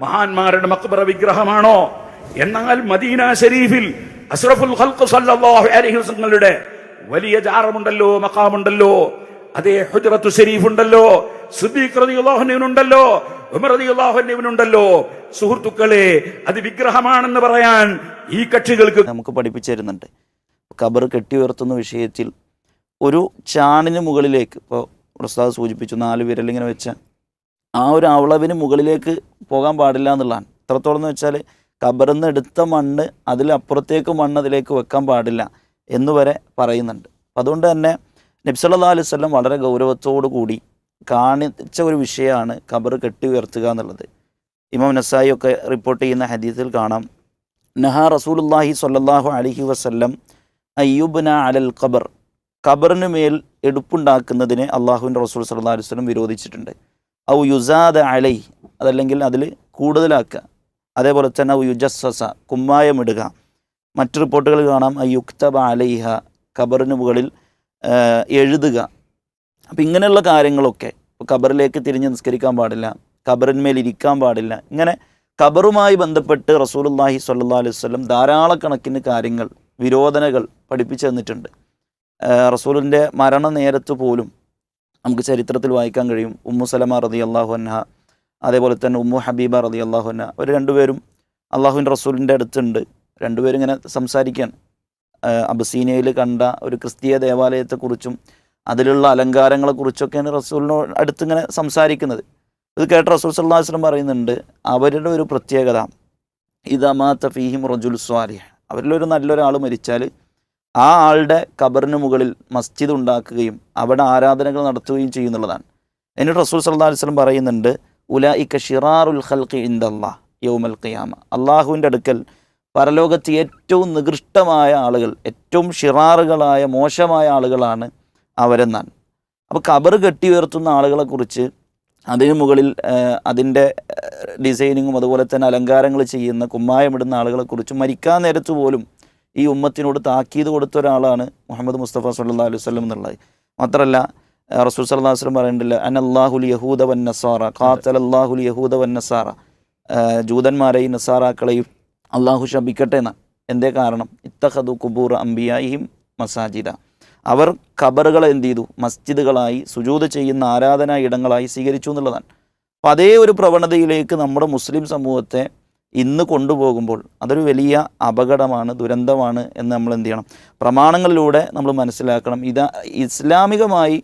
മഹാന്മാരുടെ മഖ്ബറ വിഗ്രഹമാണോ? എന്നാൽ മദീന ഷരീഫിൽ അഷ്റഫുൽ ഖൽഖ് സല്ലല്ലാഹു അലൈഹി വസല്ലമയുടെ വലിയ ജാറമുണ്ടല്ലോ, മഖാമുണ്ടല്ലോ. അതേ ഹുജ്റത്തു ഷരീഫ് ഉണ്ടല്ലോ, സിദ്ദീഖ് റളിയല്ലാഹു അൻഹുവിനുണ്ടല്ലോ, ഉമർ റളിയല്ലാഹു അൻഹുവിനുണ്ടല്ലോ. സുഹൃത്തുക്കളെ, അത് വിഗ്രഹമാണെന്ന് പറയാൻ ഈ കക്ഷികൾക്ക് നമുക്ക് പഠിപ്പിച്ചു തരുന്നുണ്ട്. ഖബർ കെട്ടിയുയർത്തുന്ന വിഷയത്തിൽ ഒരു ചാണിന് മുകളിലേക്ക്, ഇപ്പോൾ ഉസ്താദ് സൂചിപ്പിച്ചു 4 വിരലിങ്ങനെ വെച്ച ആ ഒരു അളവിന് മുകളിലേക്ക് പോകാൻ പാടില്ല എന്നുള്ളതാണ്. എത്രത്തോളം എന്ന് വെച്ചാൽ ഖബറിൽ നിന്ന് എടുത്ത മണ്ണ് അതിലപ്പുറത്തേക്ക് മണ്ണ് അതിലേക്ക് വെക്കാൻ പാടില്ല എന്നുവരെ പറയുന്നുണ്ട്. അതുകൊണ്ട് തന്നെ നബി സല്ലല്ലാഹു അലൈഹി വസല്ലം വളരെ ഗൗരവത്തോടു കൂടി കാണിച്ച ഒരു വിഷയമാണ് ഖബർ കെട്ടി ഉയർത്തുക എന്നുള്ളത്. ഇമാം നസായി ഒക്കെ റിപ്പോർട്ട് ചെയ്യുന്ന ഹദീസിൽ കാണാം, നഹാ റസൂലുള്ളാഹി സ്വല്ലല്ലാഹു അലൈഹി വസല്ലം അയ്യുബ്ന അലൽ ഖബർ, ഖബറിന് മേൽ എടുപ്പുണ്ടാക്കുന്നതിനെ അള്ളാഹുവിൻ്റെ റസൂൽ സല്ലല്ലാഹു അലൈഹി വസല്ലം വിരോധിച്ചിട്ടുണ്ട്. ഔ യുസാദ അലൈ, അതല്ലെങ്കിൽ അതിൽ കൂടുതലാക്കുക. അതേപോലെ തന്നെ ഔ യുജസ്സസ, കുമ്മായമിടുക. മറ്റു റിപ്പോർട്ടുകൾ കാണാം അയ്യുക്തബ അലൈഹ, ഖബറിന് മുകളിൽ എഴുതുക. അപ്പം ഇങ്ങനെയുള്ള കാര്യങ്ങളൊക്കെ, ഖബറിലേക്ക് തിരിഞ്ഞ് നിസ്കരിക്കാൻ പാടില്ല, ഖബറിന്മേൽ ഇരിക്കാൻ പാടില്ല. ഇങ്ങനെ ഖബറുമായി ബന്ധപ്പെട്ട് റസൂലുള്ളാഹി സ്വല്ലല്ലാഹു അലൈഹി വസല്ലം ധാരാളക്കണക്കിന് കാര്യങ്ങൾ, വിരോധനകൾ പഠിപ്പിച്ചു തന്നിട്ടുണ്ട്. റസൂലിൻ്റെ മരണ നേരത്ത് പോലും നമുക്ക് ചരിത്രത്തിൽ വായിക്കാൻ കഴിയും. ഉമ്മു സലമ റളിയല്ലാഹു അൻഹ, അതേപോലെ തന്നെ ഉമ്മു ഹബീബ റളിയല്ലാഹു അൻഹ, അവർ രണ്ടുപേരും അള്ളാഹുവിൻ്റെ റസൂലിൻ്റെ അടുത്തുണ്ട്. രണ്ടുപേരും ഇങ്ങനെ സംസാരിക്കുകയാണ്. അബസീനയിൽ കണ്ട ഒരു ക്രിസ്തീയ ദേവാലയത്തെക്കുറിച്ചും അതിലുള്ള അലങ്കാരങ്ങളെക്കുറിച്ചൊക്കെയാണ് റസൂലിനോട് അടുത്തിങ്ങനെ സംസാരിക്കുന്നത്. ഇത് കേട്ട റസൂൽ സല്ലല്ലാഹു അലൈഹി വസല്ലം പറയുന്നുണ്ട്, അവരുടെ ഒരു പ്രത്യേകത ഇദാ മാത ഫീഹിം റജുൽ സ്വാലിഹ്, അവരിലൊരു നല്ലൊരാൾ മരിച്ചാൽ ആ ആളുടെ ഖബറിന് മുകളിൽ മസ്ജിദ് ഉണ്ടാക്കുകയും അവിടെ ആരാധനകൾ നടത്തുകയും ചെയ്യുന്നുള്ളതാണ്. എന്നിട്ട് റസൂൽ സല്ലല്ലാഹു അലൈഹി വസല്ലം പറയുന്നുണ്ട്, ഉലൈക ശിറാറുൽ ഖൽഖി ഇൻദല്ലാഹ് യൗമൽ ഖിയാമ, അള്ളാഹുവിൻ്റെ അടുക്കൽ പരലോകത്ത് ഏറ്റവും നികൃഷ്ടമായ ആളുകൾ, ഏറ്റവും ഷിറാറുകളായ മോശമായ ആളുകളാണ് അവരെന്നാണ്. അപ്പോൾ ഖബർ കെട്ടി ഉയർത്തുന്ന ആളുകളെക്കുറിച്ച്, അതിന് മുകളിൽ അതിൻ്റെ ഡിസൈനിങ്ങും അതുപോലെ തന്നെ അലങ്കാരങ്ങൾ ചെയ്യുന്ന, കുമ്മായമിടുന്ന ആളുകളെക്കുറിച്ച് മരിക്കാൻ നേരത്ത് പോലും ഈ ഉമ്മത്തിനോട് താക്കീത് കൊടുത്ത ഒരാളാണ് മുഹമ്മദ് മുസ്തഫ സല്ലല്ലാഹു അലൈഹി വസല്ലം എന്നുള്ളത്. മാത്രമല്ല റസൂൽ സല്ലല്ലാഹു അലൈഹി വസല്ലം പറയുന്നുണ്ടല്ലോ, അനല്ലാഹുൽ യഹൂദ വൻ നസാറ ഖാതലല്ലാഹുൽ യഹൂദ വൻ നസാറ, ജൂതന്മാരെയും നസാറാക്കളെയും അള്ളാഹു ശപിക്കട്ടെ എന്നാണ്. എന്തേ കാരണം? ഇത്തഖദു ഖുബൂറ അംബിയായിഹിം മസാജിദ, അവർ ഖബറുകളെ എന്ത് ചെയ്തു? മസ്ജിദുകളായി, സുജൂദ് ചെയ്യുന്ന ആരാധനാ ഇടങ്ങളായി സ്വീകരിച്ചു എന്നുള്ളതാണ്. അപ്പോൾ അതേ ഒരു പ്രവണതയിലേക്ക് നമ്മുടെ മുസ്ലിം സമൂഹത്തെ ഇന്ന് കൊണ്ടുപോകുമ്പോൾ അതൊരു വലിയ അപകടമാണ്, ദുരന്തമാണ് എന്ന് നമ്മൾ എന്ത് ചെയ്യണം? പ്രമാണങ്ങളിലൂടെ നമ്മൾ മനസ്സിലാക്കണം. ഇസ്ലാമികമായി